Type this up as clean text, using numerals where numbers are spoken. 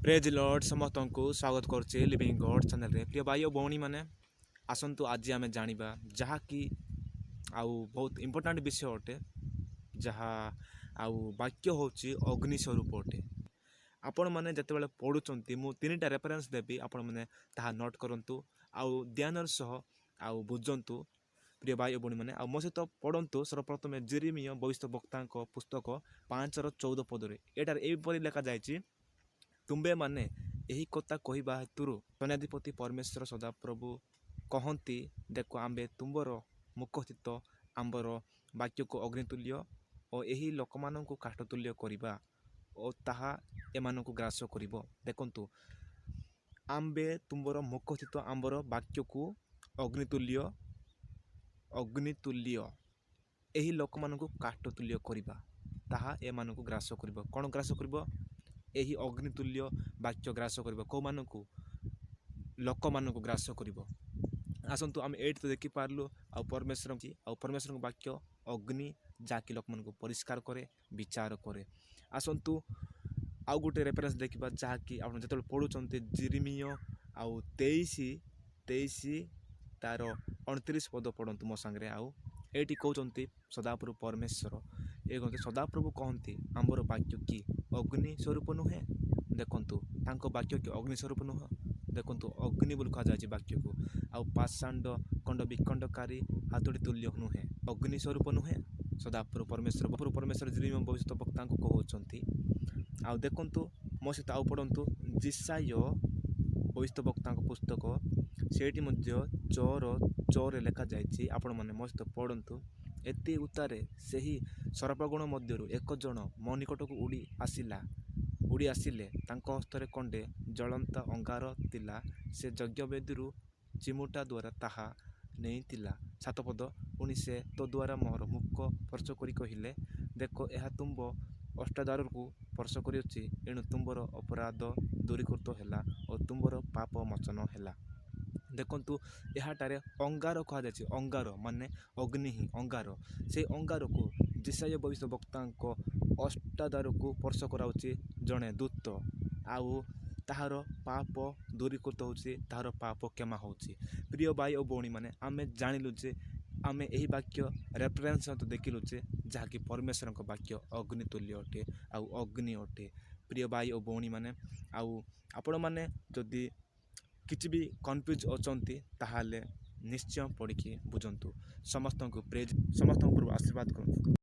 Praise Lord समस्त को स्वागत करुचे लिविंग गॉड चैनल रे। प्रिय भाई और भौणी मैंने आसतु आज आम जाना जहाँकि आउ बहुत इंपोर्टाट विषय अटे जहाँ आउ वाक्य हूँ अग्नि स्वरूप अटे। आपण मैंने जिते पढ़ुंट मुझे 3टा रेफरेन्स देवी आपण मैंने ताहा नोट करूँ आउ ध्यान सह आउ बुझंतु। प्रिय भाई और भौणी मैंने आ मो सहित पढ़ु सर्वप्रथमे जेरेमिया भविष्यवक्ता पुस्तक 5:14 पदरे एटार एपरी लिखा जाए तुम्बे माने यही कथा कहवा हेतु सैन्याधिपति परमेश्वर सदाप्रभु कहती देख आम्बे तुम्बर मुख स्थित आंबर वाक्य को अग्नितुल्य और यही लोक मान काष्ठतुल्य करवा और ताहा एमानकु ग्रास करिबो। देखंतु आम्बे तुम्बर मुख स्थित आंबर वाक्य को अग्नितुल्य यही लोक मान काष्ठतुल्य करवा ताहा एमानकु ग्रास करिबो। कौन ग्रास करिबो? यही अग्नितुल्य वाक्य ग्रास कर कौ मानू लोक मान ग्रास कर। आसतु आम ये तो देखिपारू आ परमेश्वर वाक्य अग्नि जहाँकि लोक मान परिष्कार करे विचार करे। आसतु आउ गोटे रेफरेन्स देखा जहाँकि आप जो पढ़ुं जेरेमिया आउ 23 तार 29 पद पढ़ु मो सांगे। आउ ये कहते सदाप्रभु परमेश्वर ये कहते सदाप्रभु कहते आंबर वाक्य कि अग्नि स्वरूप नुहे। देखंतु तांको वाक्य कि अग्नि स्वरूप नुह। देखंतु अग्नि बोली कहुए वाक्य को आउ पाषांड कंड विखंडकारी हाथोड़ी तुल्य नुहे अग्नि स्वरूप नुहे। सदाप्रभु परमेश्वर जेरेमिया भविष्यवक्ता कहते। आउ देखंतु मो सहित आउ पढ़ु जिसाया भविष्यवक्ता पुस्तक सेठी चौर लेखा जाए आपण मैंने मो सहित पढ़ु। एति उतारे सही सर्पगुण मध्य एक जन मो निकट को उड़ी आसिले तांको हस्तरे कंडे जलंता अंगार तिला से यज्ञवेदी चिमुटा द्वारा ताहा नहीं तिला। 7 पद पुणी से तो द्वारा मोहर मुख स्पर्श करी कहिले देख यह तुम्ब अष्टाधार को स्पर्श करिछि एणु तुम्बर अपराध दूरीकृत हैला और तुम्बर पाप मोचन हैला। देखंतु यहाटारे अंगार कहुए अंगार माने अग्नि ही अंगार से अंगार को जिसाया भविष्यवक्ता अष्टाधार को स्पर्श कराऊँचे जड़े दूत आउ ताहार पाप दूरीकृत होची ताहार पाप क्षमा होची। प्रिय भाई और भौणी मैंने आम जाणिलु जे आम यही वाक्य रेफरेन्स तो देखिलु जे जहाँकि परमेश्वर वाक्य अग्नितुल्य अटे आउ अग्नि अटे। प्रिय भाई और भौणी मैंने आउ आपण मैंने जदि किसी भी कन्फ्यूज अचंती ताहाले निश्चय पढ़ी बुझंतु। समस्त को प्रेज समस्त आशीर्वाद करूँ।